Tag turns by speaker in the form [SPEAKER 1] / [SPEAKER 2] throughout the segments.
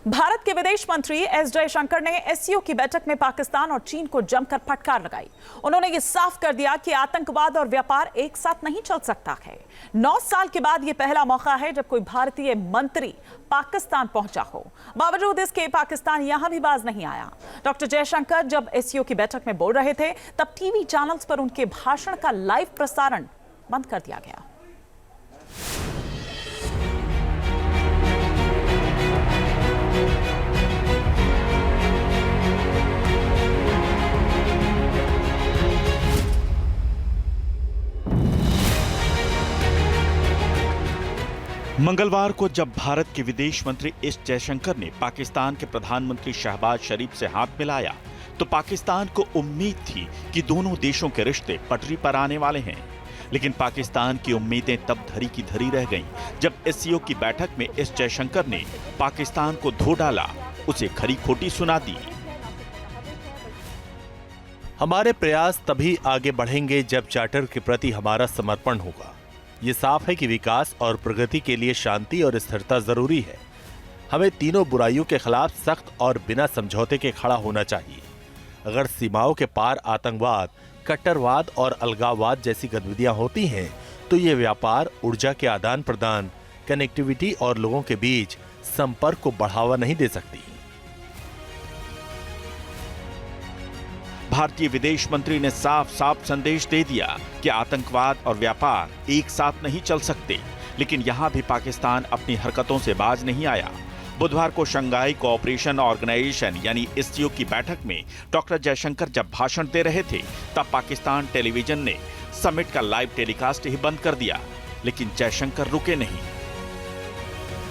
[SPEAKER 1] भारत के विदेश मंत्री एस जयशंकर ने एससीओ की बैठक में पाकिस्तान और चीन को जमकर फटकार लगाई। उन्होंने ये साफ कर दिया कि आतंकवाद और व्यापार एक साथ नहीं चल सकता है। 9 साल के बाद ये पहला मौका है जब कोई भारतीय मंत्री पाकिस्तान पहुंचा हो। बावजूद इसके पाकिस्तान यहां भी बाज नहीं आया। डॉक्टर जयशंकर जब एससीओ की बैठक में बोल रहे थे तब टीवी चैनल्स पर उनके भाषण का लाइव प्रसारण बंद कर दिया गया।
[SPEAKER 2] मंगलवार को जब भारत के विदेश मंत्री एस जयशंकर ने पाकिस्तान के प्रधानमंत्री शहबाज शरीफ से हाथ मिलाया तो पाकिस्तान को उम्मीद थी कि दोनों देशों के रिश्ते पटरी पर आने वाले हैं। लेकिन पाकिस्तान की उम्मीदें तब धरी की धरी रह गईं जब एससीओ की बैठक में एस जयशंकर ने पाकिस्तान को धो डाला, उसे खरी खोटी सुना दी।
[SPEAKER 3] हमारे प्रयास तभी आगे बढ़ेंगे जब चार्टर के प्रति हमारा समर्पण होगा। ये साफ है कि विकास और प्रगति के लिए शांति और स्थिरता जरूरी है। हमें तीनों बुराइयों के खिलाफ सख्त और बिना समझौते के खड़ा होना चाहिए। अगर सीमाओं के पार आतंकवाद, कट्टरवाद और अलगाववाद जैसी गतिविधियां होती हैं तो ये व्यापार, ऊर्जा के आदान प्रदान, कनेक्टिविटी और लोगों के बीच संपर्क को बढ़ावा नहीं दे सकती।
[SPEAKER 2] भारतीय विदेश मंत्री ने साफ साफ संदेश दे दिया कि आतंकवाद और व्यापार एक साथ नहीं चल सकते। लेकिन यहां भी पाकिस्तान अपनी हरकतों से बाज नहीं आया। बुधवार को शंघाई कोऑपरेशन ऑर्गेनाइजेशन यानी एससीओ की बैठक में डॉक्टर जयशंकर जब भाषण दे रहे थे तब पाकिस्तान टेलीविजन ने समिट का लाइव टेलीकास्ट ही बंद कर दिया। लेकिन जयशंकर रुके नहीं।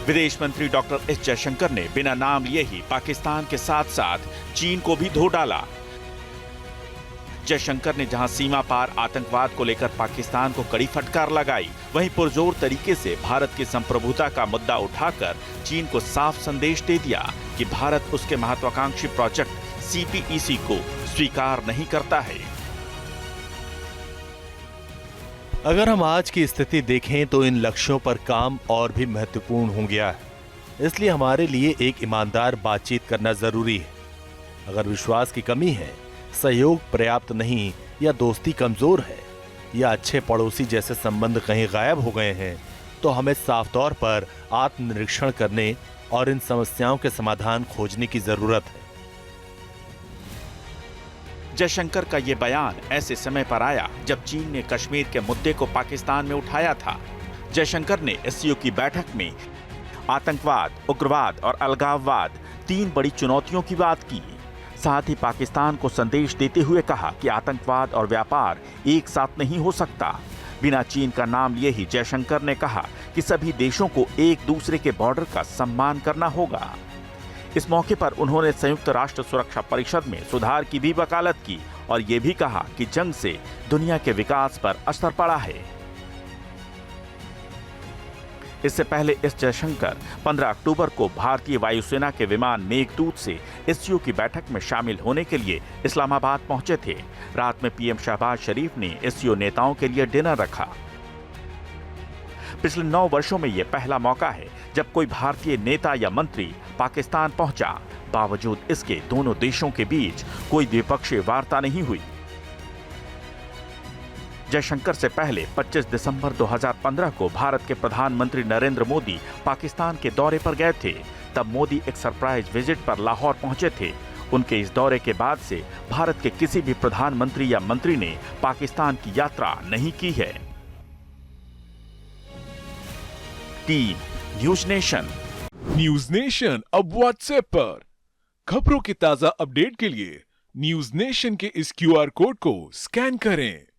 [SPEAKER 2] विदेश मंत्री डॉक्टर एस जयशंकर ने बिना नाम लिए ही पाकिस्तान के साथ साथ चीन को भी धो डाला। जयशंकर ने जहां सीमा पार आतंकवाद को लेकर पाकिस्तान को कड़ी फटकार लगाई, वहीं पुरजोर तरीके से भारत की संप्रभुता का मुद्दा उठाकर चीन को साफ संदेश दे दिया कि भारत उसके महत्वाकांक्षी प्रोजेक्ट सीपीईसी को स्वीकार नहीं करता है।
[SPEAKER 3] अगर हम आज की स्थिति देखें तो इन लक्ष्यों पर काम और भी महत्वपूर्ण हो गया है। इसलिए हमारे लिए एक ईमानदार बातचीत करना जरूरी है। अगर विश्वास की कमी है, सहयोग पर्याप्त नहीं, या दोस्ती कमजोर है, या अच्छे पड़ोसी जैसे संबंध कहीं गायब हो गए हैं तो हमें साफ तौर पर आत्मनिरीक्षण करने और इन समस्याओं के समाधान खोजने की जरूरत है।
[SPEAKER 2] जयशंकर का यह बयान ऐसे समय पर आया जब चीन ने कश्मीर के मुद्दे को पाकिस्तान में उठाया था। जयशंकर ने एससीओ की बैठक में आतंकवाद, उग्रवाद और अलगाववाद 3 बड़ी चुनौतियों की बात की। साथ ही पाकिस्तान को संदेश देते हुए कहा कि आतंकवाद और व्यापार एक साथ नहीं हो सकता। बिना चीन का नाम लिए ही जयशंकर ने कहा कि सभी देशों को एक दूसरे के बॉर्डर का सम्मान करना होगा। इस मौके पर उन्होंने संयुक्त राष्ट्र सुरक्षा परिषद में सुधार की भी वकालत की और ये भी कहा कि जंग से दुनिया के विकास पर असर पड़ा है। इससे पहले एस जयशंकर 15 अक्टूबर को भारतीय वायुसेना के विमान मेघदूत से एससीओ की बैठक में शामिल होने के लिए इस्लामाबाद पहुंचे थे। रात में पीएम शहबाज शरीफ ने एससीओ नेताओं के लिए डिनर रखा। पिछले 9 वर्षों में यह पहला मौका है जब कोई भारतीय नेता या मंत्री पाकिस्तान पहुंचा। बावजूद इसके दोनों देशों के बीच कोई द्विपक्षीय वार्ता नहीं हुई। जयशंकर से पहले 25 दिसंबर 2015 को भारत के प्रधानमंत्री नरेंद्र मोदी पाकिस्तान के दौरे पर गए थे। तब मोदी एक सरप्राइज विजिट पर लाहौर पहुंचे थे। उनके इस दौरे के बाद से भारत के किसी भी प्रधानमंत्री या मंत्री ने पाकिस्तान की यात्रा नहीं की है। Team news nation.
[SPEAKER 4] News nation अब व्हाट्सएप पर खबरों की ताजा अपडेट के लिए न्यूज नेशन के इस क्यूआर कोड को स्कैन करें।